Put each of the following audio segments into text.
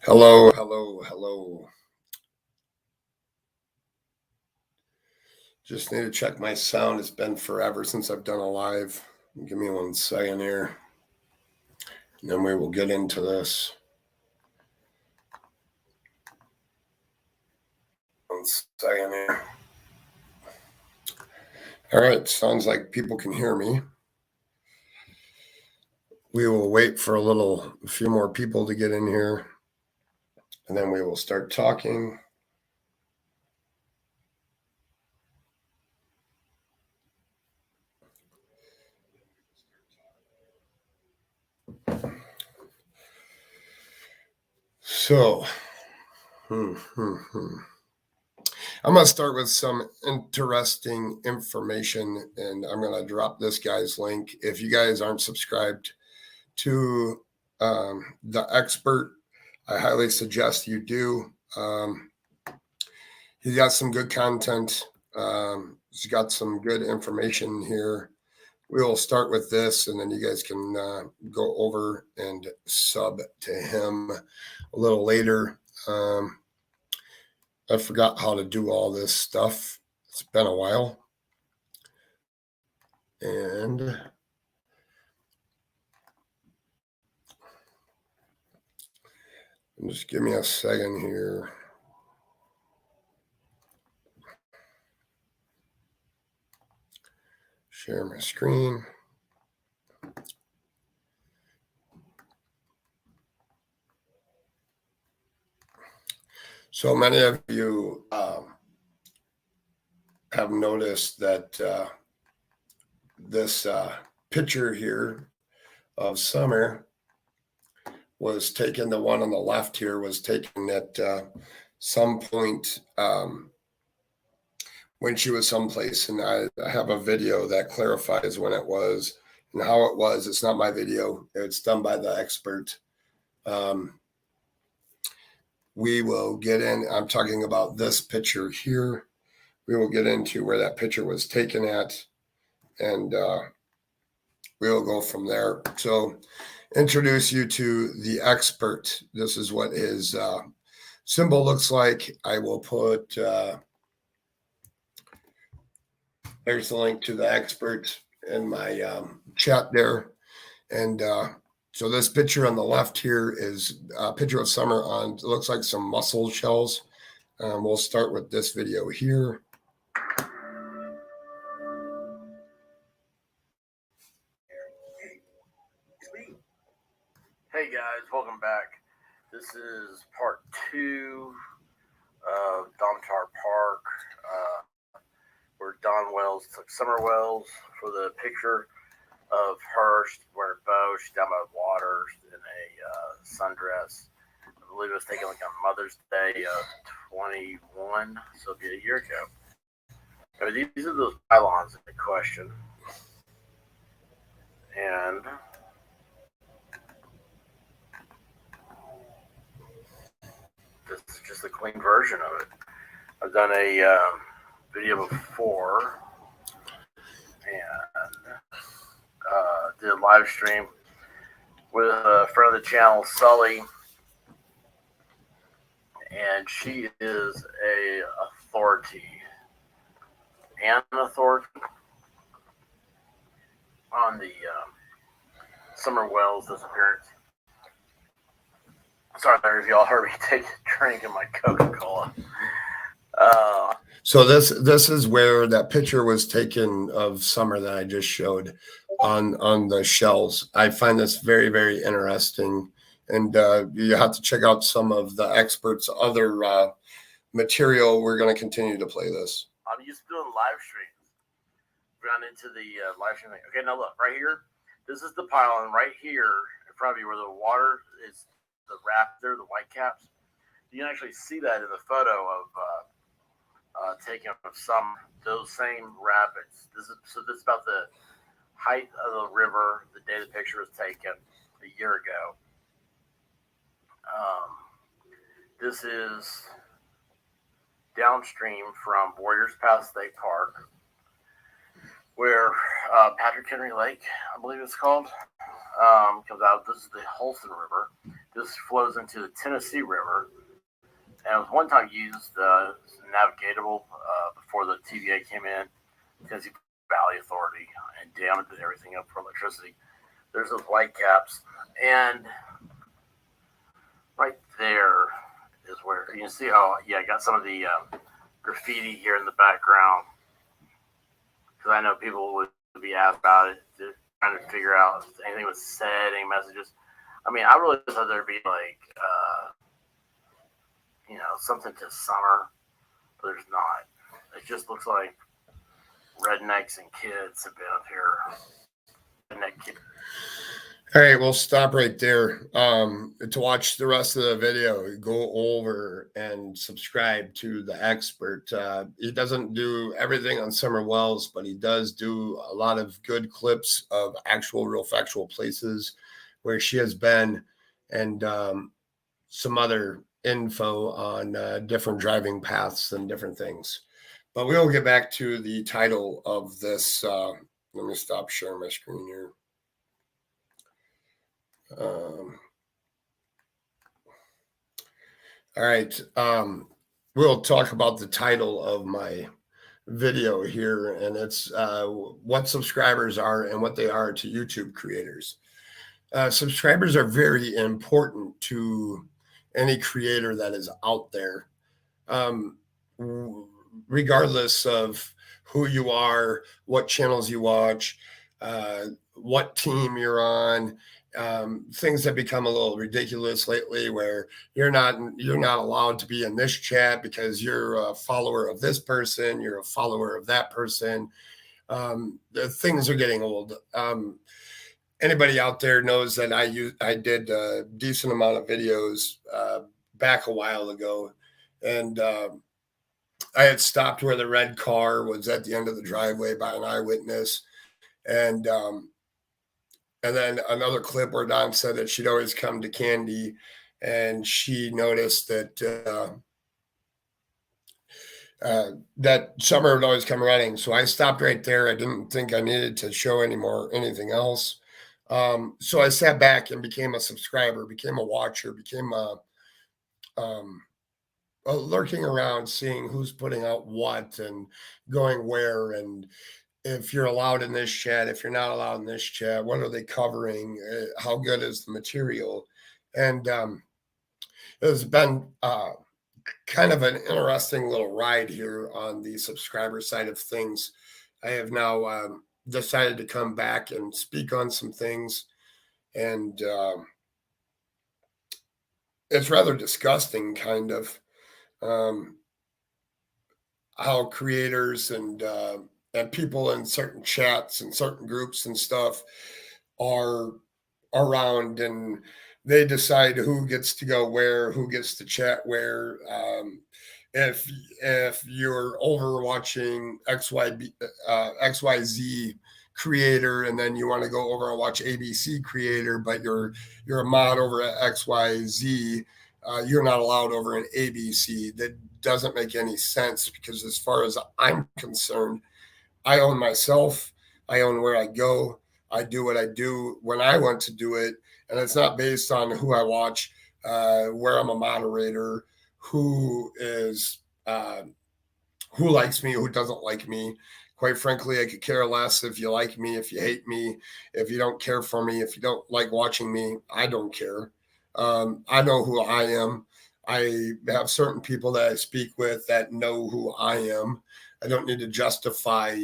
Hello, hello, hello. Just need to check my sound. It's been forever since I've done a live. Give me 1 second here. And then we will get into this. 1 second here. All right, sounds like people can hear me. We will wait for a few more people to get in here, and then we will start talking. So, I'm going to start with some interesting information, and I'm going to drop this guy's link. If you guys aren't subscribed to the expert, I highly suggest you do. He's got some good content. He's got some good information here. We will start with this, and then you guys can go over and sub to him a little later. I forgot how to do all this stuff. It's been a while. And just give me a second here. Share my screen. So many of you have noticed that this picture here of summer was taken, the one on the left here was taken at some point when she was someplace, and I have a video that clarifies when it was and how it was. It's not my video. It's done by the expert. We will get in. I'm talking about this picture here. We will get into where that picture was taken at, and we'll go from there. So, introduce you to the expert. This is what his symbol looks like. I will put, there's the link to the expert in my chat there. And so this picture on the left here is a picture of summer on, it looks like some mussel shells. We'll start with this video here. Hey guys, welcome back. This is part 2 of Domtar Park, where Don Wells took Summer Wells for the picture of her. She's wearing a bow, she's down by the water in a sundress. I believe it was taken like on Mother's Day of 21, so it'll be a year ago. I mean, these are those pylons in question. And this is just a clean version of it. I've done a video before and did a live stream with a friend of the channel, Sully, and she is a authority on the Summer Wells disappearance. Sorry if y'all heard me take a drink of my Coca-Cola. So this is where that picture was taken of summer that I just showed on the shells. I find this very, very interesting, and you have to check out some of the experts' other material. We're going to continue to play this. I'm used to doing live streams. Run into the live stream. Okay, now look right here. This is the pylon right here in front of you, where the water is, the raptor, the white caps. You can actually see that in the photo of taken of those same rapids. This is about the height of the river the day the picture was taken a year ago. This is downstream from Warriors Pass State Park, where Patrick Henry Lake, I believe it's called, comes out. This is the Holston River. this flows into the Tennessee River, and it was one time used navigable before the TVA came in, Tennessee Valley Authority, and dammed everything up for electricity. There's those white caps, and right there is where you can see. Oh, yeah, I got some of the graffiti here in the background because I know people would be asked about it, trying to figure out if anything was said, any messages. I mean, I really thought there'd be like, something to summer, but there's not. It just looks like rednecks and kids have been up here. Redneck kids. All right, we'll stop right there. To watch the rest of the video, go over and subscribe to the expert. He doesn't do everything on Summer Wells, but he does do a lot of good clips of actual, real factual places where she has been, and some other info on different driving paths and different things. But we'll get back to the title of this. Let me stop sharing my screen here. All right. We'll talk about the title of my video here, and it's what subscribers are and what they are to YouTube creators. Subscribers are very important to any creator that is out there, regardless of who you are, what channels you watch, what team you're on. Things have become a little ridiculous lately, where you're not allowed to be in this chat because you're a follower of this person, you're a follower of that person. The things are getting old. Anybody out there knows that I did a decent amount of videos back a while ago, and I had stopped where the red car was at the end of the driveway by an eyewitness, and then another clip where Don said that she'd always come to Candy, and she noticed that that Summer would always come running. So I stopped right there. I didn't think I needed to show anything else. So I sat back and became a subscriber, became a watcher, became lurking around, seeing who's putting out what and going where, and if you're allowed in this chat, if you're not allowed in this chat, what are they covering? How good is the material? And it's been kind of an interesting little ride here on the subscriber side of things. I have now decided to come back and speak on some things, and it's rather disgusting, kind of, how creators and people in certain chats and certain groups and stuff are around, and they decide who gets to go where, who gets to chat where. If you're over watching XYZ creator, and then you want to go over and watch ABC creator, but you're a mod over at XYZ, you're not allowed over in ABC. That doesn't make any sense, because as far as I'm concerned, I own myself. I own where I go. I do what I do when I want to do it. And it's not based on who I watch, where I'm a moderator, who likes me, who doesn't like me. Quite frankly, I could care less if you like me, if you hate me, if you don't care for me, if you don't like watching me. I don't care. I know who I am. I have certain people that I speak with that know who I am. I don't need to justify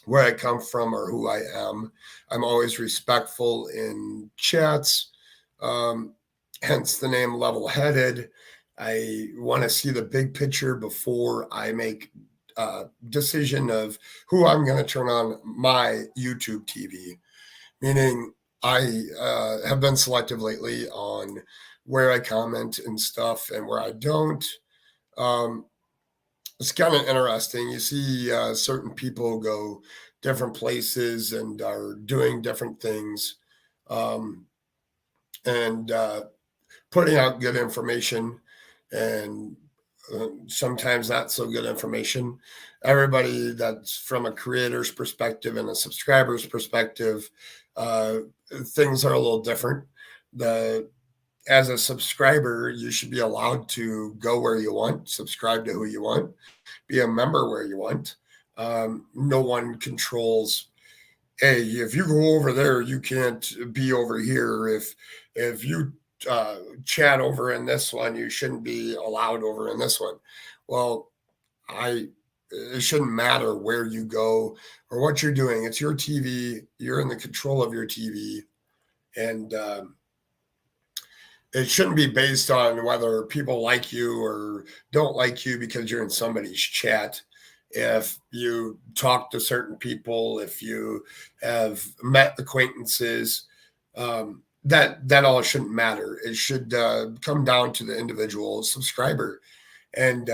where I come from or who I am. I'm always respectful in chats, hence the name Level Headed. I want to see the big picture before I make a decision of who I'm going to turn on my YouTube TV, meaning I have been selective lately on where I comment and stuff and where I don't. It's kind of interesting. You see certain people go different places and are doing different things, and putting out good information, and sometimes not so good information. Everybody that's from a creator's perspective and a subscriber's perspective, things are a little different. as a subscriber, you should be allowed to go where you want, subscribe to who you want, be a member where you want. No one controls, hey, if you go over there, you can't be over here. If you chat over in this one, you shouldn't be allowed over in this one. Well, it shouldn't matter where you go or what you're doing. It's your TV. You're in the control of your TV. And it shouldn't be based on whether people like you or don't like you because you're in somebody's chat. If you talk to certain people, if you have met acquaintances, that all shouldn't matter. It should come down to the individual subscriber. And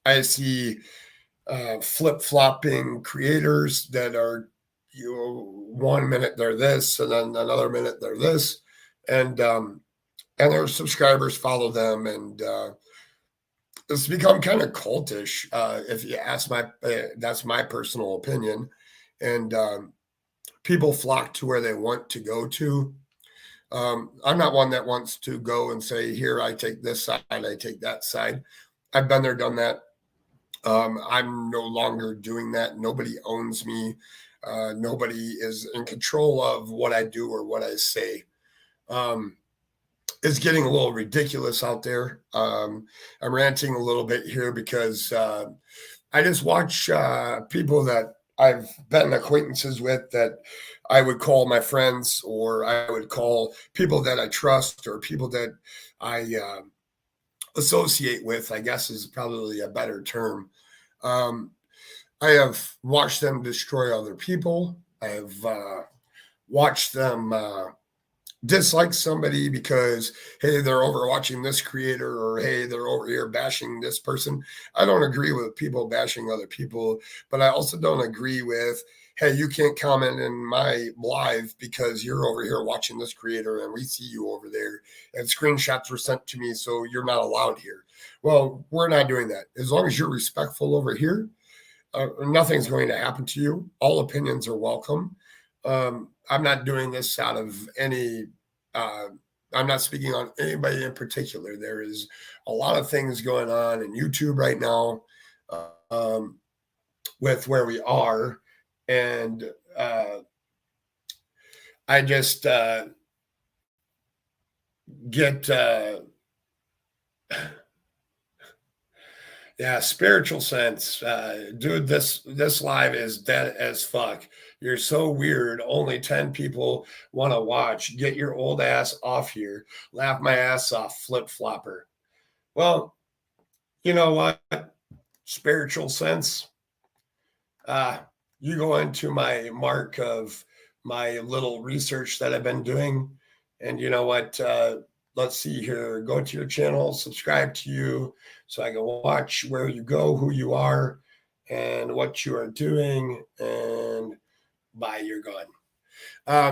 I see flip-flopping creators that are, 1 minute they're this, and then another minute they're this, and their subscribers follow them, and it's become kind of cultish. If you ask that's my personal opinion, and people flock to where they want to go to. I'm not one that wants to go and say, here, I take this side, I take that side. I've been there, done that. I'm no longer doing that. Nobody owns me. Nobody is in control of what I do or what I say. It's getting a little ridiculous out there. I'm ranting a little bit here because I just watch people that I've been acquaintances with that I would call my friends, or I would call people that I trust, or people that I associate with, I guess is probably a better term. I have watched them destroy other people. I have watched them dislike somebody because, hey, they're overwatching this creator, or hey, they're over here bashing this person. I don't agree with people bashing other people, but I also don't agree with, hey, you can't comment in my live because you're over here watching this creator and we see you over there and screenshots were sent to me, so you're not allowed here. Well, we're not doing that. As long as you're respectful over here, nothing's going to happen to you. All opinions are welcome. I'm not doing this out of any, I'm not speaking on anybody in particular. There is a lot of things going on in YouTube right now with where we are. And I just get, yeah, spiritual sense. Dude, this live is dead as fuck. You're so weird. Only 10 people want to watch. Get your old ass off here. Laugh my ass off, flip flopper. Well, you know what? Spiritual sense. You go into my mark of my little research that I've been doing, and you know what? Let's see here. Go to your channel, subscribe to you, so I can watch where you go, who you are, and what you are doing, and buy your gun.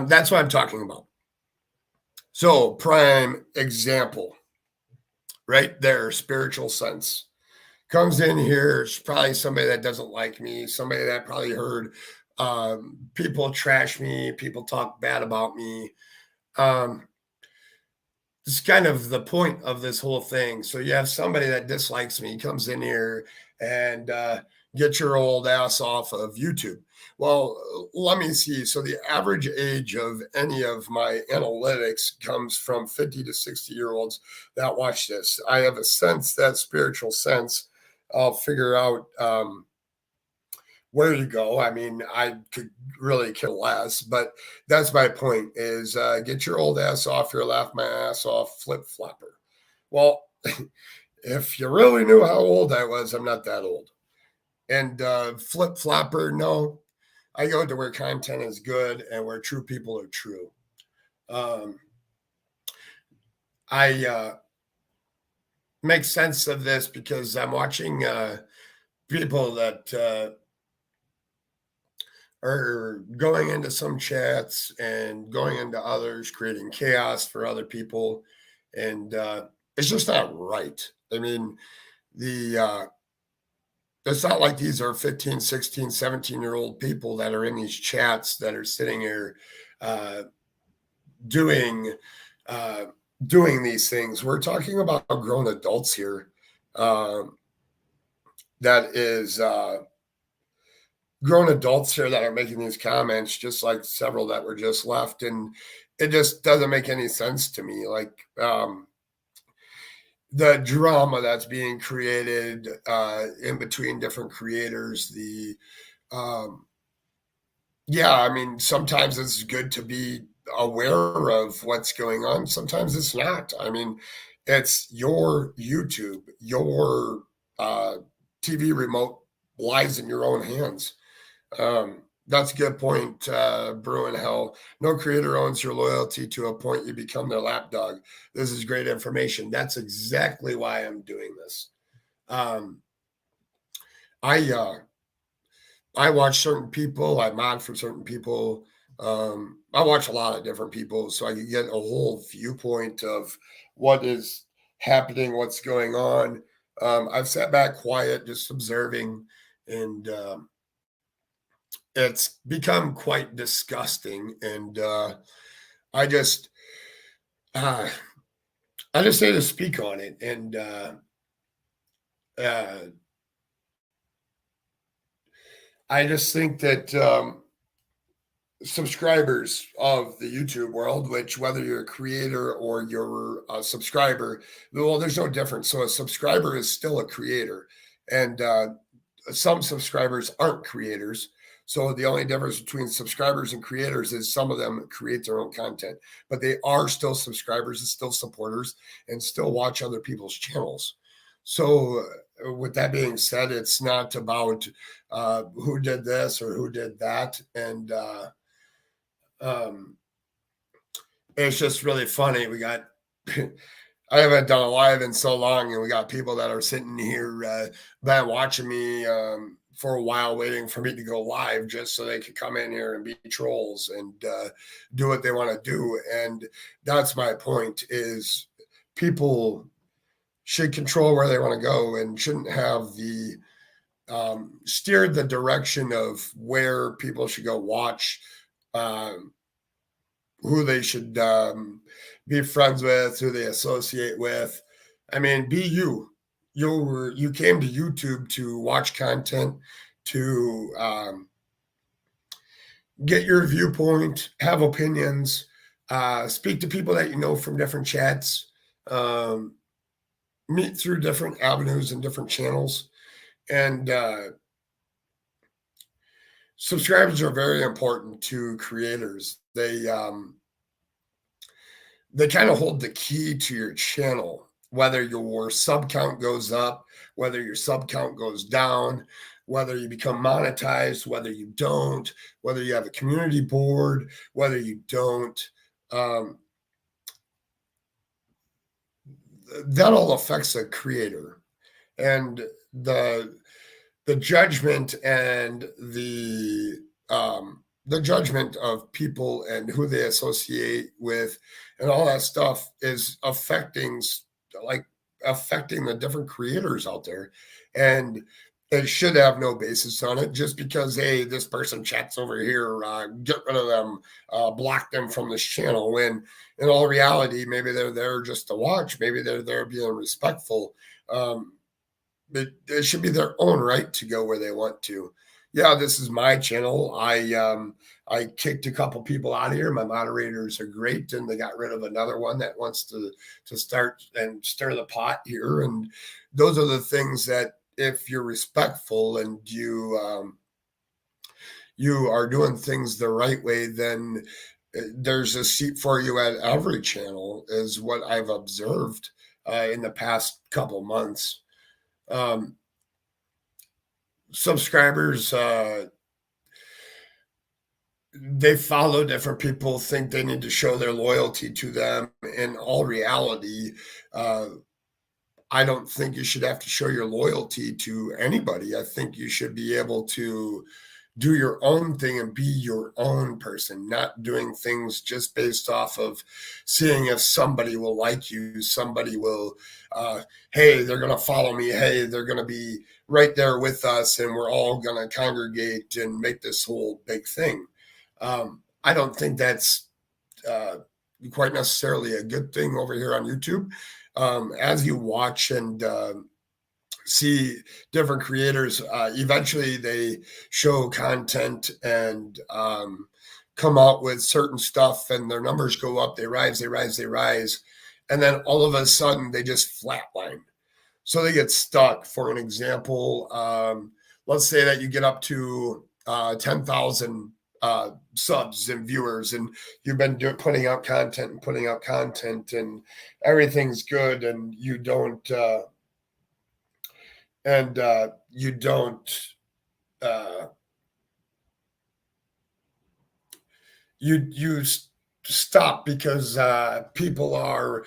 That's what I'm talking about. So, prime example, right there, spiritual sense. Comes in here, it's probably somebody that doesn't like me, somebody that probably heard people trash me, people talk bad about me. It's kind of the point of this whole thing. So you have somebody that dislikes me, comes in here and get your old ass off of YouTube. Well, let me see. So the average age of any of my analytics comes from 50 to 60-year-olds that watch this. I have a sense, that spiritual sense. I'll figure out where you go. I mean, I could really care less, but that's my point is get your old ass off here, laugh my ass off, flip flopper. Well, if you really knew how old I was, I'm not that old. And flip flopper, no, I go to where content is good and where true people are true. I make sense of this because I'm watching people that are going into some chats and going into others, creating chaos for other people. And it's just not right. I mean, it's not like these are 15, 16, 17-year-old people that are in these chats that are sitting here doing doing these things. We're talking about grown adults here. That is grown adults here that are making these comments, just like several that were just left, and it just doesn't make any sense to me. Like the drama that's being created in between different creators, the yeah, I mean, sometimes it's good to be aware of what's going on. Sometimes it's not. I mean, it's your YouTube, your uh, TV remote lies in your own hands. That's a good point, Bruin Hell. No creator owns your loyalty to a point you become their lapdog. This is great information. That's exactly why I'm doing this. Um, I I watch certain people. I mod for certain people. I watch a lot of different people, so I can get a whole viewpoint of what is happening, what's going on. I've sat back quiet, just observing, and it's become quite disgusting. And I just, uh, I just say to speak on it, and uh, I just think that subscribers of the YouTube world, which whether you're a creator or you're a subscriber, well, there's no difference. So a subscriber is still a creator, and some subscribers aren't creators. So the only difference between subscribers and creators is some of them create their own content, but they are still subscribers and still supporters and still watch other people's channels. So with that being said, it's not about who did this or who did that, and um, it's just really funny. We got, I haven't done a live in so long, and we got people that are sitting here, been watching me for a while, waiting for me to go live just so they could come in here and be trolls and do what they want to do. And that's my point: is people should control where they want to go and shouldn't have the steered the direction of where people should go watch. Um, who they should be friends with, who they associate with. I mean, be you. You came to YouTube to watch content, to get your viewpoint, have opinions, speak to people that you know from different chats, um, meet through different avenues and different channels, and subscribers are very important to creators. They kind of hold the key to your channel, whether your sub count goes up, whether your sub count goes down, whether you become monetized, whether you don't, whether you have a community board, whether you don't. Um, that all affects a creator, and the judgment and the judgment of people and who they associate with and all that stuff is like affecting the different creators out there, and it should have no basis on it just because, hey, this person chats over here, get rid of them, block them from this channel, when in all reality maybe they're there just to watch, maybe they're there being respectful. It should be their own right to go where they want to. Yeah, this is my channel. I kicked a couple people out of here. My moderators are great, and they got rid of another one that wants to start and stir the pot here. And those are the things that, if you're respectful and you are doing things the right way, then there's a seat for you at every channel, is what I've observed in the past couple months. Subscribers, they follow different people, think they need to show their loyalty to them. In all reality, I don't think you should have to show your loyalty to anybody. I think you should be able to do your own thing and be your own person, not doing things just based off of seeing if somebody will like you, somebody will, hey, they're going to follow me, hey, they're going to be right there with us, and we're all going to congregate and make this whole big thing. I don't think that's quite necessarily a good thing over here on YouTube. As you watch and see different creators, eventually they show content and come out with certain stuff, and their numbers go up, they rise, they rise, they rise, and then all of a sudden they just flatline. So they get stuck. For an example, let's say that you get up to 10,000 subs and viewers, and you've been putting out content and putting out content, and everything's good, and you don't you stop because people are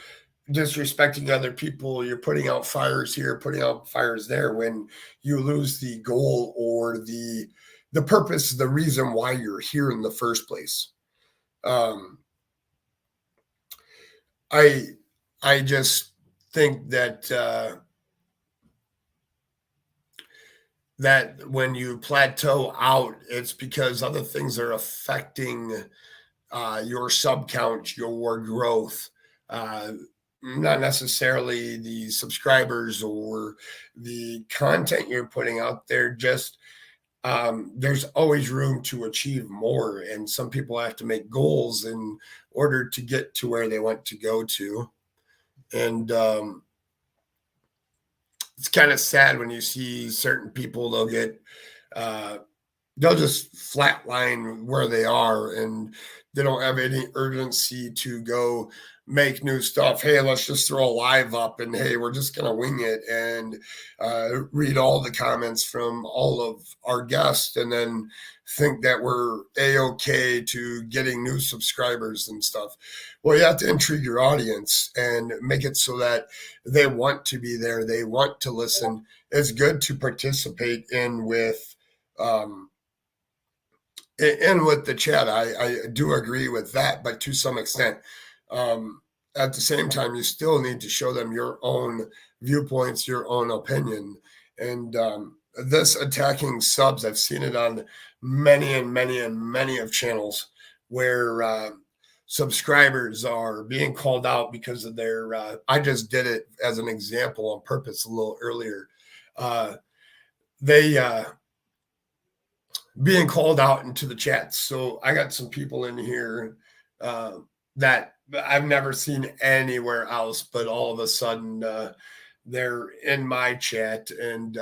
disrespecting other people. You're putting out fires here, putting out fires there, when you lose the goal or the purpose, the reason why you're here in the first place. I just think that that when you plateau out, it's because other things are affecting your sub count, your growth. Not necessarily the subscribers or the content you're putting out there. Just there's always room to achieve more, and some people have to make goals in order to get to where they want to go to. And it's kind of sad when you see certain people, they'll just flatline where they are, and they don't have any urgency to go make new stuff. Hey, let's just throw a live up, and hey, we're just going to wing it and read all the comments from all of our guests, and then think that we're A-okay to getting new subscribers and stuff. Well, you have to intrigue your audience and make it so that they want to be there. They want to listen. It's good to participate in with the chat. I do agree with that, but to some extent. At the same time, you still need to show them your own viewpoints, your own opinion. And this attacking subs, I've seen it on many of channels where subscribers are being called out because of their, I just did it as an example on purpose a little earlier. They being called out into the chat. So I got some people in here that I've never seen anywhere else, but all of a sudden they're in my chat and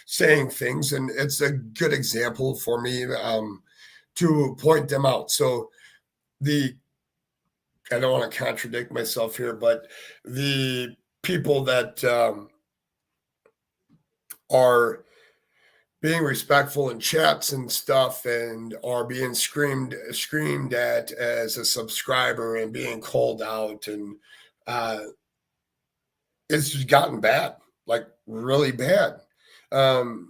saying things, and it's a good example for me to point them out. So I don't want to contradict myself here, but the people that are being respectful in chats and stuff and are being screamed at as a subscriber and being called out, and it's just gotten bad, like really bad.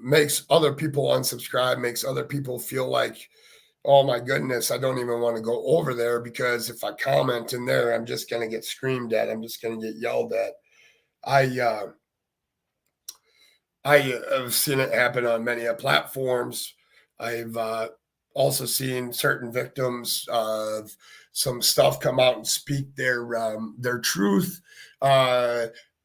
Makes other people unsubscribe, makes other people feel like, oh my goodness, I don't even want to go over there, because if I comment in there, I'm just going to get screamed at. I'm just going to get yelled at. I have seen it happen on many platforms. I've also seen certain victims of some stuff come out and speak their truth,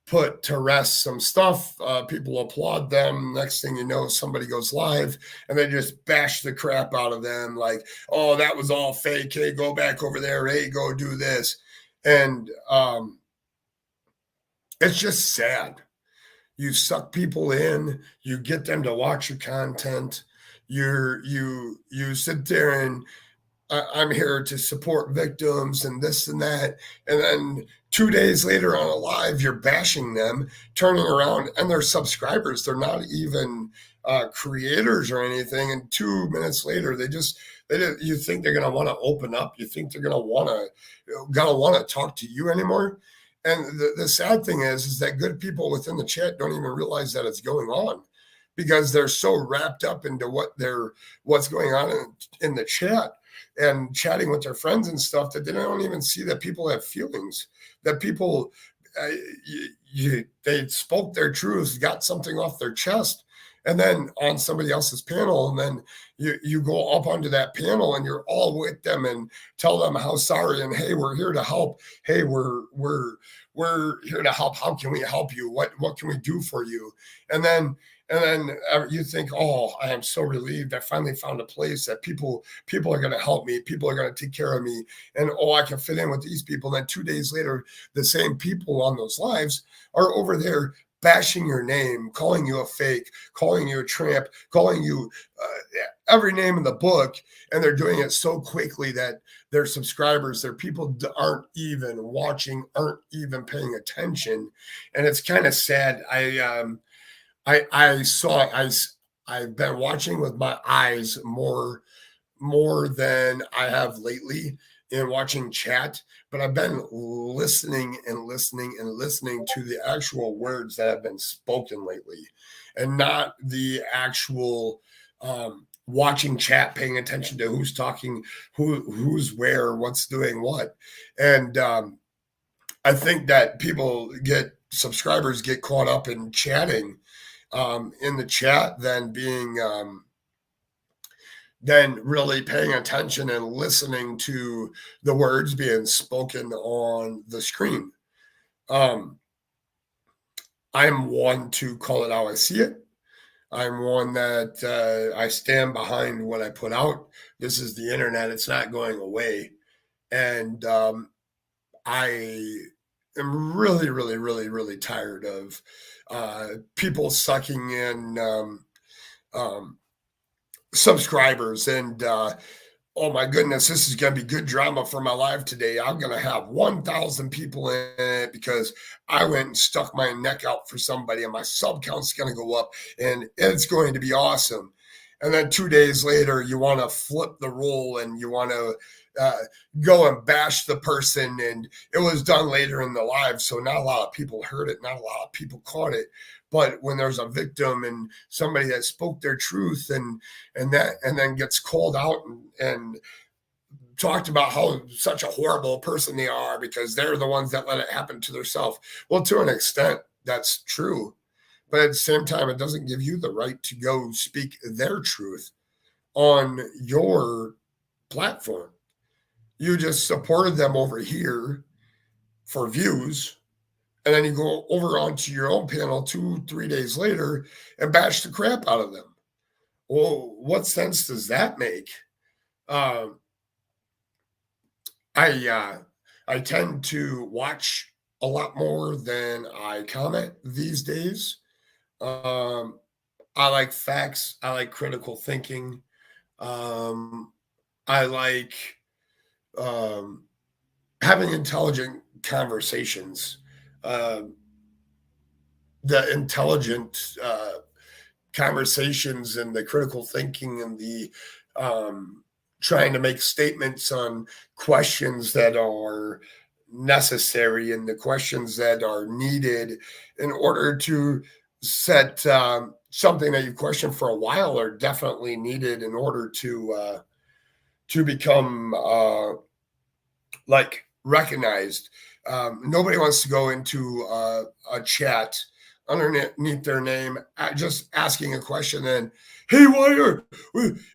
put to rest some stuff. People applaud them. Next thing you know, somebody goes live and they just bash the crap out of them. Like, oh, that was all fake. Hey, go back over there. Hey, go do this. And it's just sad. You suck people in, you get them to watch your content. You sit there and I'm here to support victims and this and that. And then 2 days later on a live, you're bashing them, turning around, and they're subscribers. They're not even creators or anything. And 2 minutes later, you think they're going to want to open up. You think they're going to want to talk to you anymore. And the sad thing is that good people within the chat don't even realize that it's going on, because they're so wrapped up into what's going on in the chat and chatting with their friends and stuff, that they don't even see that people have feelings, that people, they spoke their truths, got something off their chest, and then on somebody else's panel, and then you go up onto that panel and you're all with them and tell them how sorry and hey, we're here to help. Hey, we're here to help. How can we help you? What can we do for you? And then you think, oh, I am so relieved. I finally found a place that people are going to help me. People are going to take care of me, and oh, I can fit in with these people. And then 2 days later, the same people on those lives are over there bashing your name, calling you a fake, calling you a tramp, calling you every name in the book, and they're doing it so quickly that their subscribers, their people aren't even watching, aren't even paying attention, and it's kind of sad. I've been watching with my eyes more than I have lately in watching chat, but I've been listening and listening and listening to the actual words that have been spoken lately, and not the actual watching chat, paying attention to who's talking, who's where, what's doing what. And I think that subscribers get caught up in chatting in the chat than really paying attention and listening to the words being spoken on the screen. I'm one to call it how I see it. I'm one that I stand behind what I put out. This is the internet. It's not going away. And I am really, really, really, really tired of people sucking in subscribers. And oh my goodness, this is going to be good drama for my live today. I'm going to have 1,000 people in it because I went and stuck my neck out for somebody, and my sub count's going to go up, and it's going to be awesome. And then 2 days later, you want to flip the role and you want to go and bash the person. And it was done later in the live, so not a lot of people heard it, not a lot of people caught it. But when there's a victim and somebody that spoke their truth and then gets called out and talked about how such a horrible person they are because they're the ones that let it happen to themselves. Well, to an extent, that's true. But at the same time, it doesn't give you the right to go speak their truth on your platform. You just supported them over here for views, and then you go over onto your own panel 2-3 days later and bash the crap out of them. Well, what sense does that make? I tend to watch a lot more than I comment these days. I like facts. I like critical thinking. I like having intelligent conversations. The intelligent conversations and the critical thinking and the trying to make statements on questions that are necessary and the questions that are needed in order to set something that you've questioned for a while are definitely needed in order to become like recognized. Nobody wants to go into a chat underneath their name, just asking a question and, hey,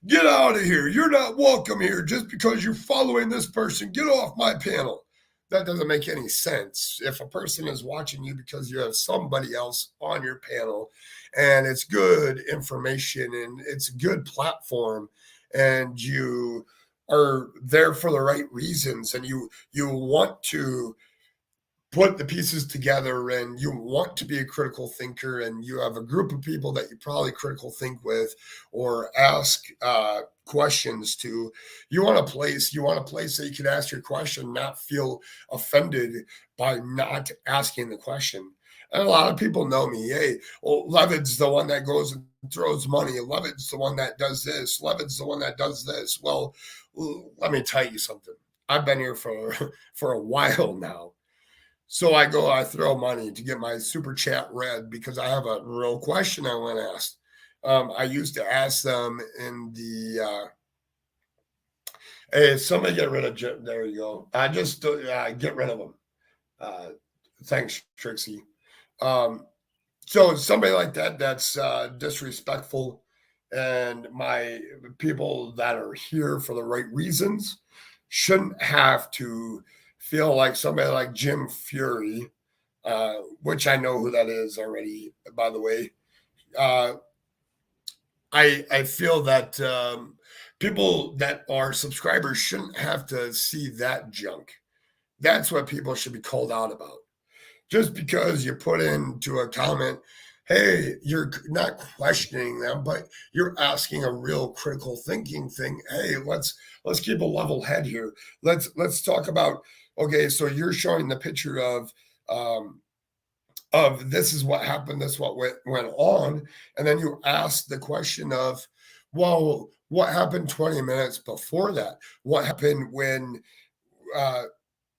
get out of here. You're not welcome here just because you're following this person. Get off my panel. That doesn't make any sense. If a person is watching you because you have somebody else on your panel and it's good information and it's a good platform and you are there for the right reasons and you want to put the pieces together and you want to be a critical thinker and you have a group of people that you probably critical think with or ask questions to, you want a place that you can ask your question, not feel offended by not asking the question. And a lot of people know me. Hey, well, Levid's the one that goes and throws money. Levid's the one that does this. Levid's the one that does this. Well, let me tell you something. I've been here for a while now. So I throw money to get my super chat read because I have a real question I want to ask. I used to ask them in the, hey, somebody get rid of Jim. There you go. I just get rid of them. Thanks, Trixie. So somebody like that, that's disrespectful, and my people that are here for the right reasons shouldn't have to feel like somebody like Jim Fury, which I know who that is already, by the way. Uh, I feel that people that are subscribers shouldn't have to see that junk. That's what people should be called out about. Just because you put into a comment, hey, you're not questioning them, but you're asking a real critical thinking thing. Hey, let's keep a level head here. Let's talk about, okay, so you're showing the picture um, of this is what happened, this is what went on, and then you ask the question of, well, what happened 20 minutes before that? What happened when uh,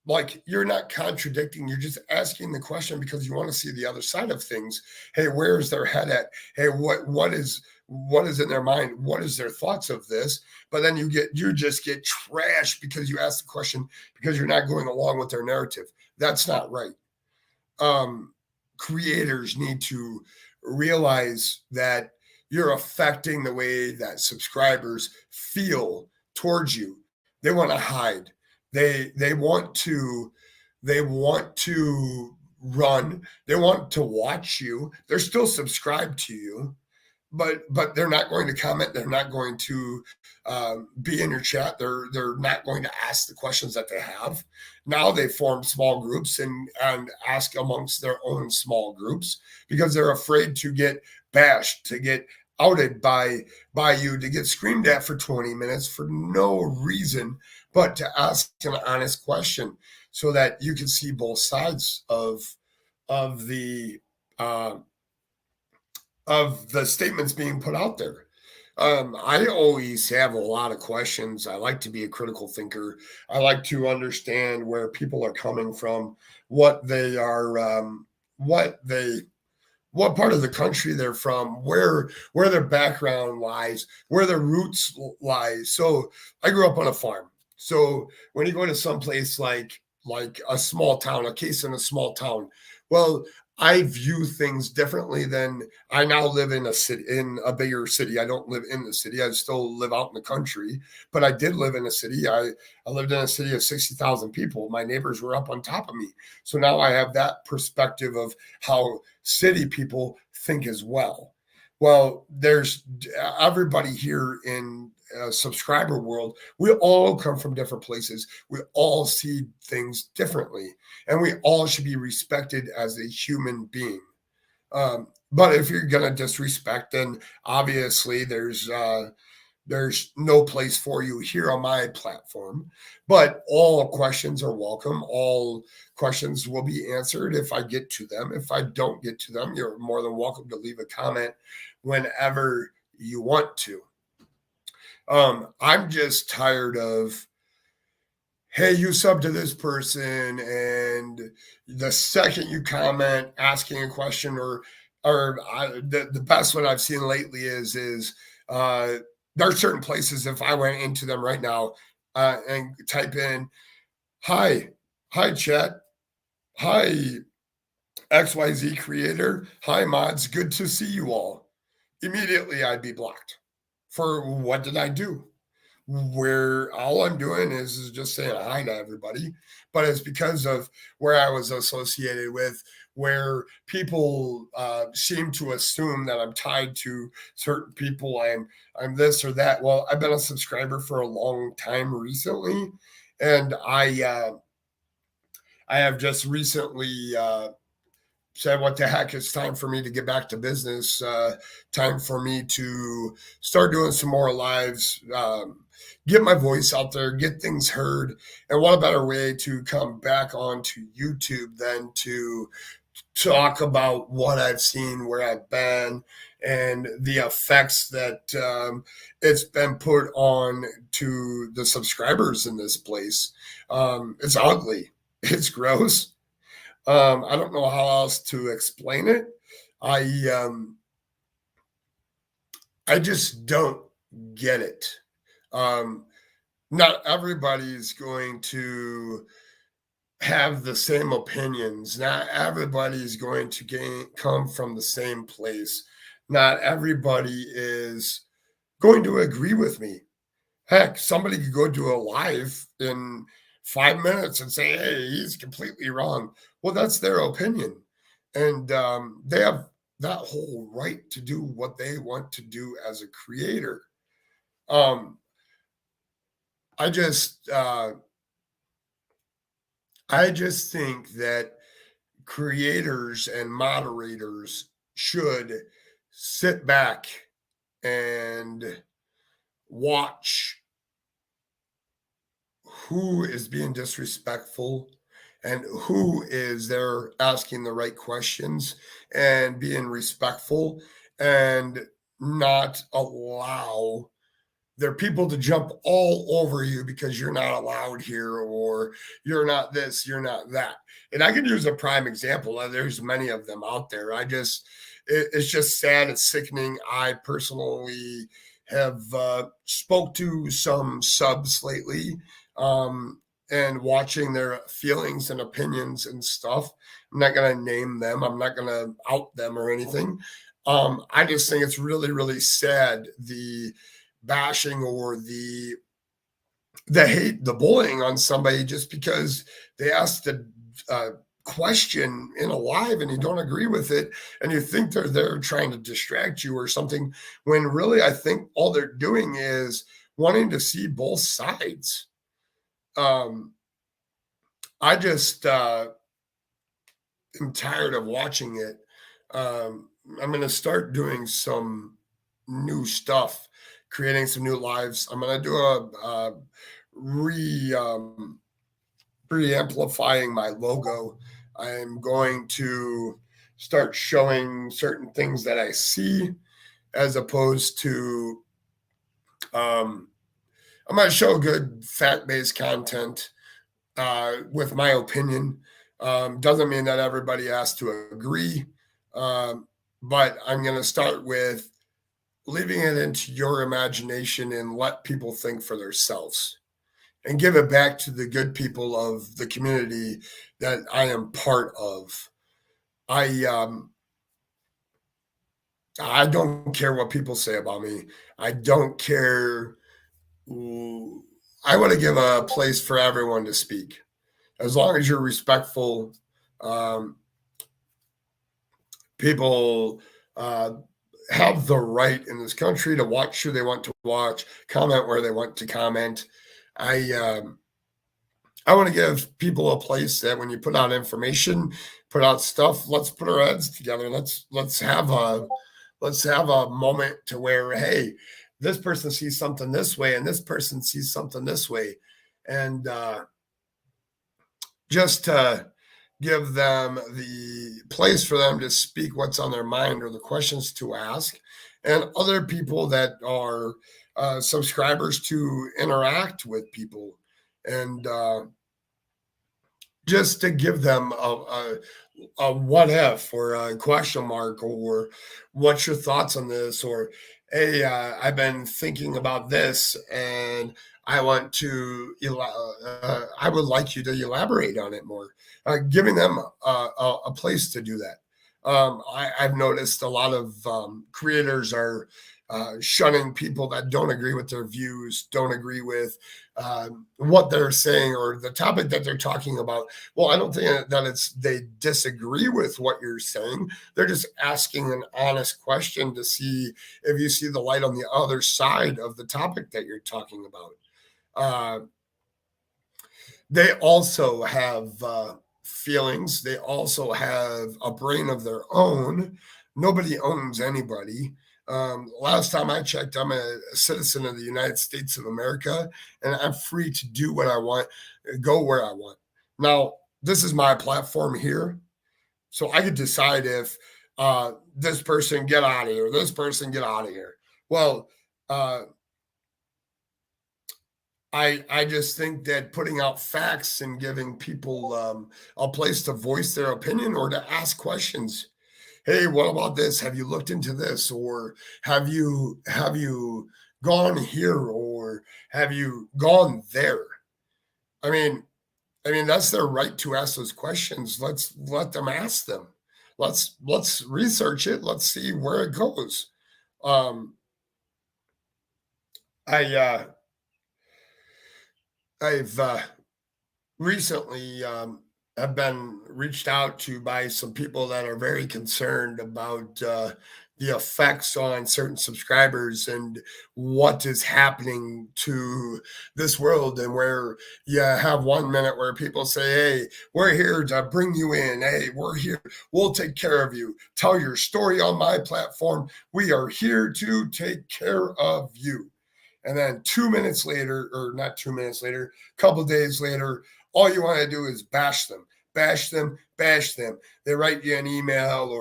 like you're not contradicting, you're just asking the question because you want to see the other side of things. Hey, where is their head at? Hey, what is in their mind? What is their thoughts of this? But then you just get trashed because you ask the question because you're not going along with their narrative. That's not right. um Creators need to realize that you're affecting the way that subscribers feel towards you. They want to hide. They want to run. They want to watch you. They're still subscribed to you, but they're not going to comment. They're not going to be in your chat. They're not going to ask the questions that they have. Now they form small groups and ask amongst their own small groups because they're afraid to get bashed, to get outed by you, to get screamed at for 20 minutes for no reason but to ask an honest question so that you can see both sides of the uh, statements being put out there. I always have a lot of questions. I like to be a critical thinker. I like to understand where people are coming from, what they are, what part of the country they're from, where their background lies, where their roots lie. So I grew up on a farm. So when you go to some place like a small town, a case in a small town, well, I view things differently than I now live in a city, in a bigger city. I don't live in the city. I still live out in the country, but I did live in a city. I lived in a city of 60,000 people. My neighbors were up on top of me. So now I have that perspective of how city people think as well. Well, there's everybody here in subscriber world. We all come from different places. We all see things differently, and we all should be respected as a human being. But if you're gonna disrespect, then obviously there's no place for you here on my platform, but all questions are welcome. All questions will be answered if I get to them. If I don't get to them, you're more than welcome to leave a comment whenever you want to. I'm just tired of, hey, you sub to this person, and the second you comment asking a question the best one I've seen lately is uh, there are certain places if I went into them right now and type in hi chat, hi XYZ creator, hi mods, good to see you all. Immediately I'd be blocked. For what did I do? Where all I'm doing is just saying hi to everybody, but it's because of where I was associated with, where people seem to assume that I'm tied to certain people. I'm this or that. Well, I've been a subscriber for a long time recently, and I have just recently said, what the heck, it's time for me to get back to business. Time for me to start doing some more lives, get my voice out there, get things heard. And what a better way to come back onto YouTube than to talk about what I've seen, where I've been, and the effects that it's been put on to the subscribers in this place. It's ugly. It's gross. I don't know how else to explain it. I I just don't get it. Um, Not everybody's going to have the same opinions. Not everybody's going to come from the same place. Not everybody is going to agree with me. Heck, somebody could go do a live in 5 minutes and say, hey, he's completely wrong. Well, that's their opinion. And they have that whole right to do what they want to do as a creator. Um, I just think that creators and moderators should sit back and watch who is being disrespectful and who is there asking the right questions and being respectful, and not allow their people to jump all over you because you're not allowed here, or you're not this, you're not that. And I could use a prime example. There's many of them out there. It's just sad. It's sickening. I personally have spoke to some subs lately, and watching their feelings and opinions and stuff. I'm not going to name them. I'm not going to out them or anything. I just think it's really, really sad, the bashing or the hate, the bullying on somebody just because they asked a question in a live and you don't agree with it, and you think they're there trying to distract you or something, when really I think all they're doing is wanting to see both sides. I just am tired of watching it. I'm going to start doing some new stuff, creating some new lives. I'm going to do a re-amplifying my logo. I'm going to start showing certain things that I see, as opposed to I'm going to show good fact-based content with my opinion. Doesn't mean that everybody has to agree, but I'm going to start with leaving it into your imagination and let people think for themselves, and give it back to the good people of the community that I am part of. I don't care what people say about me. I don't care. I want to give a place for everyone to speak, as long as you're respectful. People have the right in this country to watch who they want to watch, comment where they want to comment. I want to give people a place that when you put out information, put out stuff, let's put our heads together. Let's have a moment to where, hey, this person sees something this way and this person sees something this way, and just to give them the place for them to speak what's on their mind or the questions to ask, and other people that are subscribers to interact with people, and just to give them a what if, or a question mark, or what's your thoughts on this, or hey, I've been thinking about this and I want to I would like you to elaborate on it more. Giving them a place to do that. I've noticed a lot of creators are shunning people that don't agree with their views, don't agree with what they're saying or the topic that they're talking about. Well, I don't think that they disagree with what you're saying. They're just asking an honest question to see if you see the light on the other side of the topic that you're talking about. They also have feelings. They also have a brain of their own. Nobody owns anybody. Last time I checked, I'm a citizen of the United States of America, and I'm free to do what I want, go where I want. Now, this is my platform here, so I could decide if this person get out of here, this person get out of here. Well, I just think that putting out facts and giving people a place to voice their opinion or to ask questions. Hey, what about this? Have you looked into this? Or have you gone here, or have you gone there? I mean, I mean, that's their right to ask those questions. Let's let them ask them. Let's research it. Let's see where it goes. Um, I I've recently have been reached out to by some people that are very concerned about the effects on certain subscribers and what is happening to this world, and where you have 1 minute where people say, hey, we're here to bring you in, hey, we're here, we'll take care of you, tell your story on my platform, we are here to take care of you. And then 2 minutes later, or not 2 minutes later, a couple days later, all you want to do is bash them, bash them, bash them. They write you an email,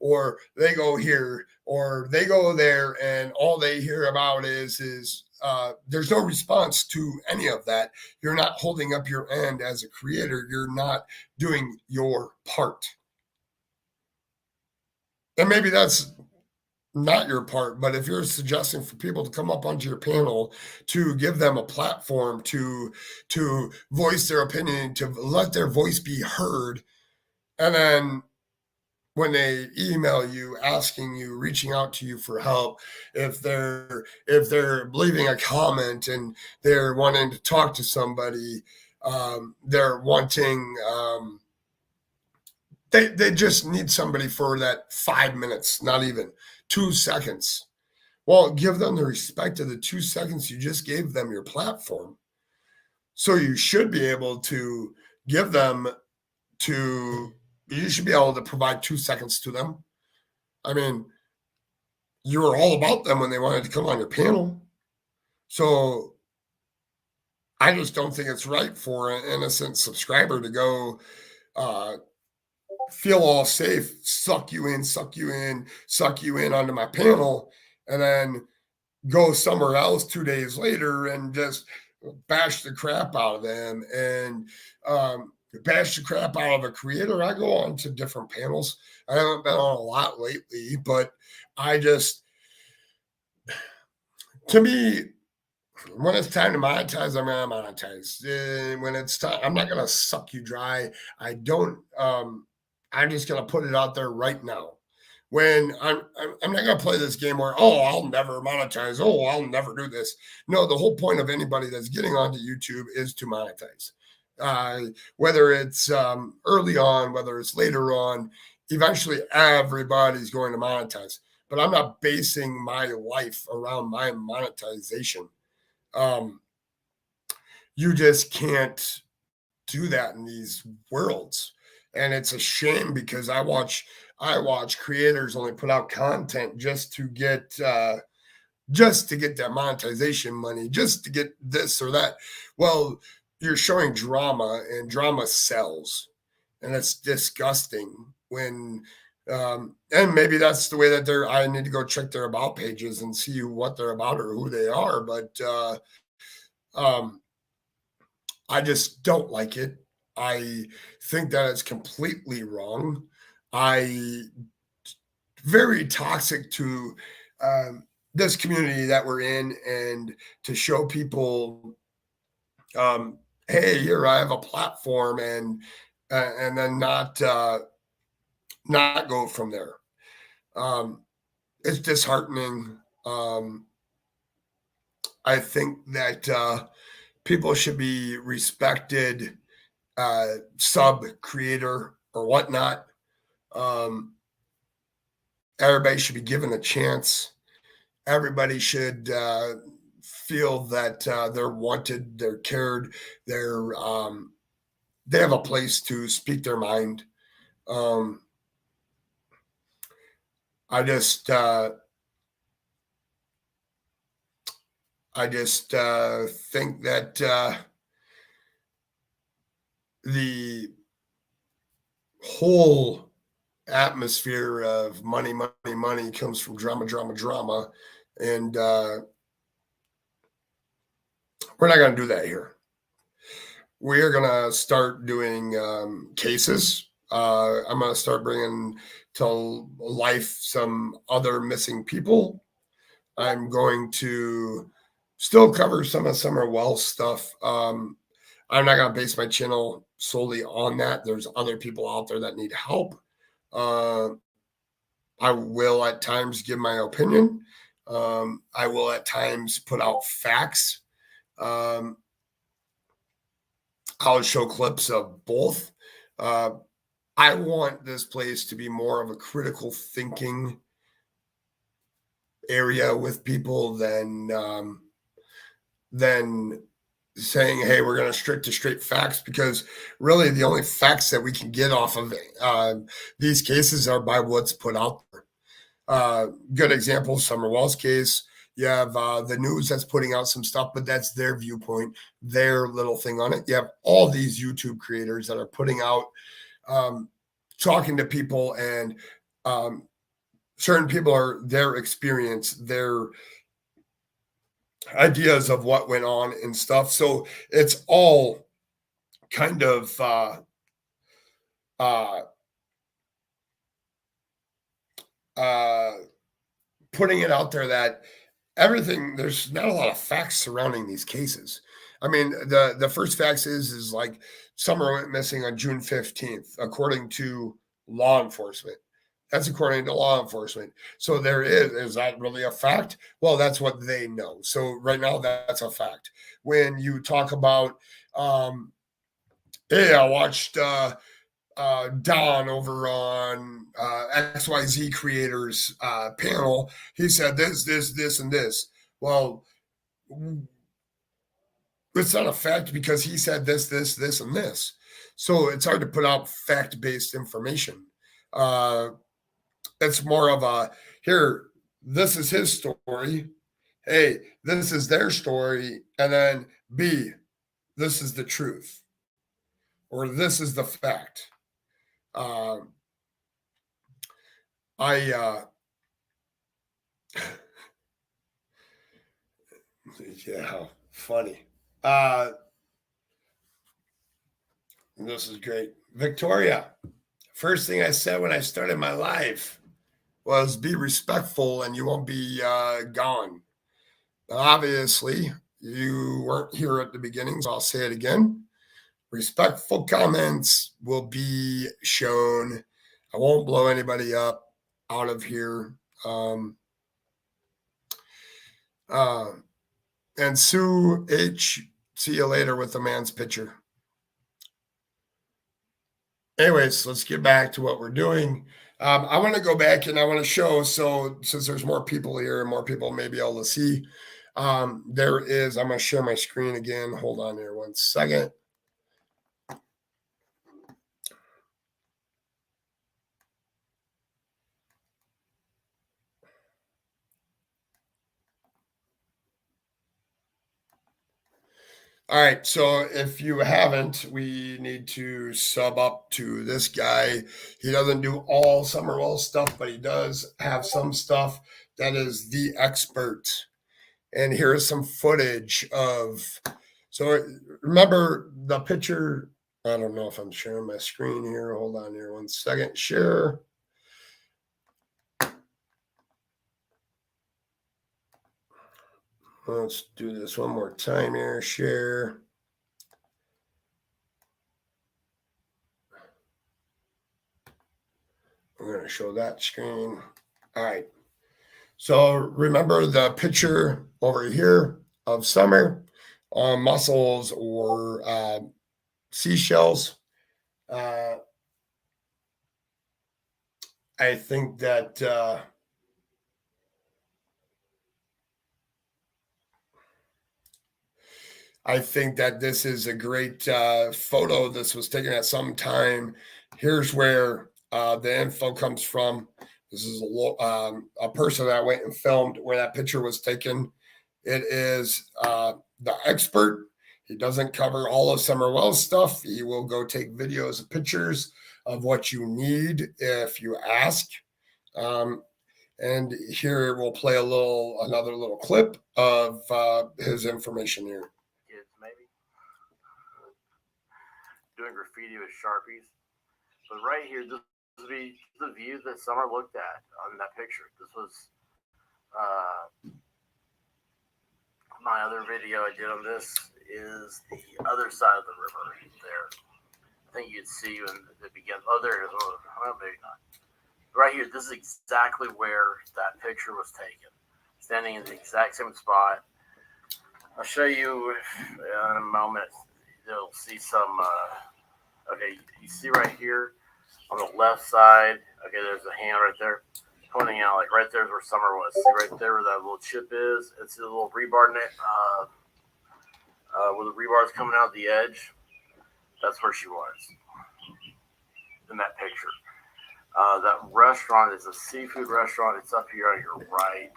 or they go here or they go there, and all they hear about is there's no response to any of that. You're not holding up your end as a creator. You're not doing your part. And maybe that's not your part, but if you're suggesting for people to come up onto your panel, to give them a platform to voice their opinion, to let their voice be heard, and then when they email you asking you, reaching out to you for help, if they're leaving a comment and they're wanting to talk to somebody, they're wanting they just need somebody for that 5 minutes, not even 2 seconds. Well, give them the respect of the 2 seconds you just gave them your platform. So you should be able to give them you should be able to provide 2 seconds to them. I mean, you were all about them when they wanted to come on your panel. So I just don't think it's right for an innocent subscriber to go feel all safe, suck you in, suck you in, suck you in onto my panel, and then go somewhere else 2 days later and just bash the crap out of them and bash the crap out of a creator. I go on to different panels. I haven't been on a lot lately, but I just, to me, when it's time to monetize, I'm gonna monetize. When it's time, I'm not gonna suck you dry. I don't. I'm just gonna put it out there right now. When I'm not gonna play this game where, oh, I'll never monetize. Oh, I'll never do this. No, the whole point of anybody that's getting onto YouTube is to monetize. Whether it's early on, whether it's later on, eventually everybody's going to monetize. But I'm not basing my life around my monetization. Um, you just can't do that in these worlds, and it's a shame because I watch creators only put out content just to get that monetization money, just to get this or that. Well, you're showing drama, and drama sells, and it's disgusting when and maybe that's the way that I need to go check their about pages and see what they're about or who they are, but um I just don't like it. I think that it's completely wrong. I very toxic to this community that we're in, and to show people, hey, here I have a platform, and then not go from there. It's disheartening. I think that people should be respected, sub creator or whatnot. Everybody should be given a chance. Everybody should feel that they're wanted, they're cared, they have a place to speak their mind. Um, I just think that the whole atmosphere of money, money, money comes from drama, drama, drama, and we're not going to do that here. We are going to start doing cases. I'm going to start bringing to life some other missing people. I'm going to still cover some of Summer Wells stuff. I'm not going to base my channel solely on that. There's other people out there that need help. I will at times give my opinion. I will at times put out facts. I'll show clips of both. I want this place to be more of a critical thinking area with people than saying, hey, we're going to stick to straight facts, because really the only facts that we can get off of these cases are by what's put out there. Good example, Summer Wells case. You have the news that's putting out some stuff, but that's their viewpoint, their little thing on it. You have all these YouTube creators that are putting out, talking to people, and certain people are their experience, their ideas of what went on and stuff. So it's all kind of putting it out there that everything, there's not a lot of facts surrounding these cases. I mean, the first facts is like Summer went missing on June 15th, according to law enforcement. That's according to law enforcement. So there is that really a fact? Well, that's what they know. So right now that's a fact. When you talk about, hey, I watched Don over on XYZ Creators panel. He said this, and this. Well, it's not a fact because he said this, and this. So it's hard to put out fact-based information. It's more of a, here, this is his story. Hey, this is their story. And then B, this is the truth. Or this is the fact. Yeah, funny. This is great. Victoria, first thing I said when I started my life was be respectful and you won't be gone. Obviously, you weren't here at the beginning, so I'll say it again. Respectful comments will be shown. I won't blow anybody up out of here. And Sue H, see you later with the man's picture. Anyways, let's get back to what we're doing. I want to go back and I want to show, so since there's more people here and more people may be able to see, there is, I'm going to share my screen again. Hold on here 1 second. All right, so if you haven't, we need to sub up to this guy. He doesn't do all Summer Wells stuff, but he does have some stuff that is the expert. And here is some footage of, so remember the picture, I don't know if I'm sharing my screen here. Hold on here 1 second, share. Let's do this one more time here, share. I'm going to show that screen. All right. So remember the picture over here of Summer on mussels or seashells. I think that this is a great photo. This was taken at some time. Here's where the info comes from. This is a person that went and filmed where that picture was taken. It is the expert. He doesn't cover all of Summer Wells stuff. He will go take videos and pictures of what you need if you ask. And here we'll play another little clip of his information here. Kids, maybe doing graffiti with Sharpies. But right here, this would be the view that Summer looked at on that picture. This was my other video I did on this. is the other side of the river there. I think you'd see when it begins. Oh, there it is. Oh, maybe not. Right here, this is exactly where that picture was taken. Standing in the exact same spot. I'll show you in a moment. You'll see some. Okay, you see right here on the left side. Okay, there's a hand right there pointing out, like right there's where Summer was. See right there where that little chip is? It's a little rebar net, where the rebar is coming out the edge. That's where she was in that picture. That restaurant is a seafood restaurant. It's up here on your right.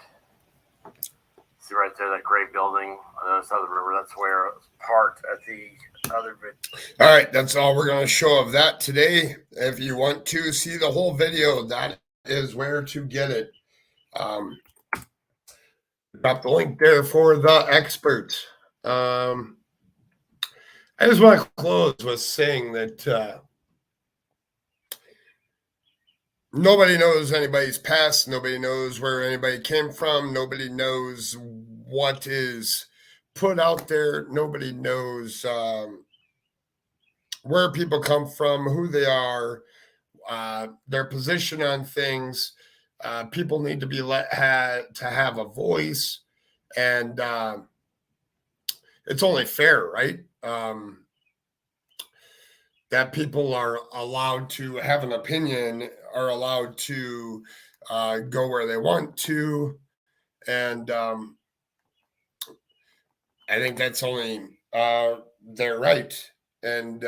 See right there, that gray building on the other side of the river. That's where it was parked at the other bit. All right, that's all we're going to show of that today. If you want to see the whole video, that is where to get it. Drop the link there for the experts. I just want to close with saying that nobody knows anybody's past. Nobody knows where anybody came from. Nobody knows what is put out there. Nobody knows where people come from, who they are, their position on things. People need to be to have a voice, and it's only fair, right? That people are allowed to have an opinion, are allowed to go where they want to, and I think that's only their right. And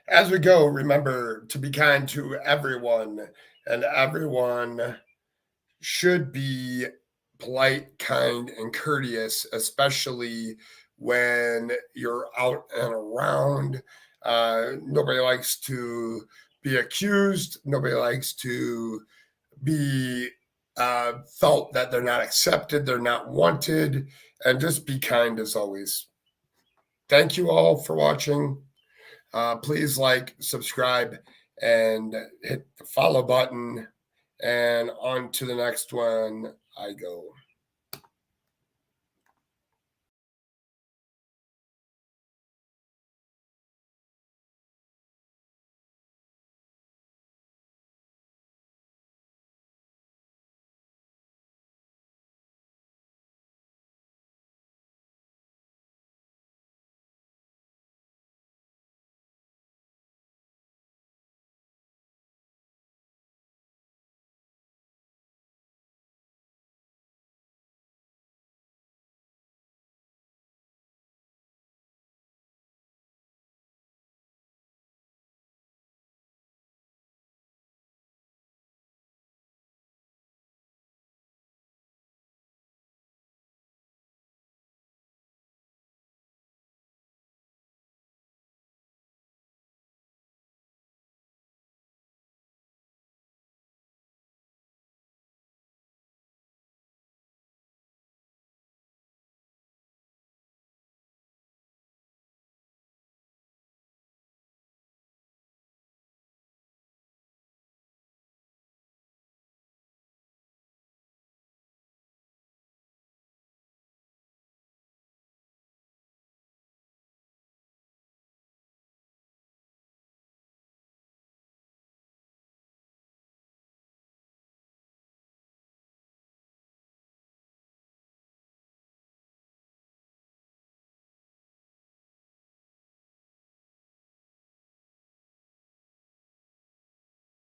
as we go, remember to be kind to everyone, and everyone should be polite, kind, and courteous, especially when you're out and around. Nobody likes to be accused. Nobody likes to be felt that they're not accepted, they're not wanted, and just be kind as always. Thank you all for watching. Please like, subscribe, and hit the follow button. And on to the next one I go.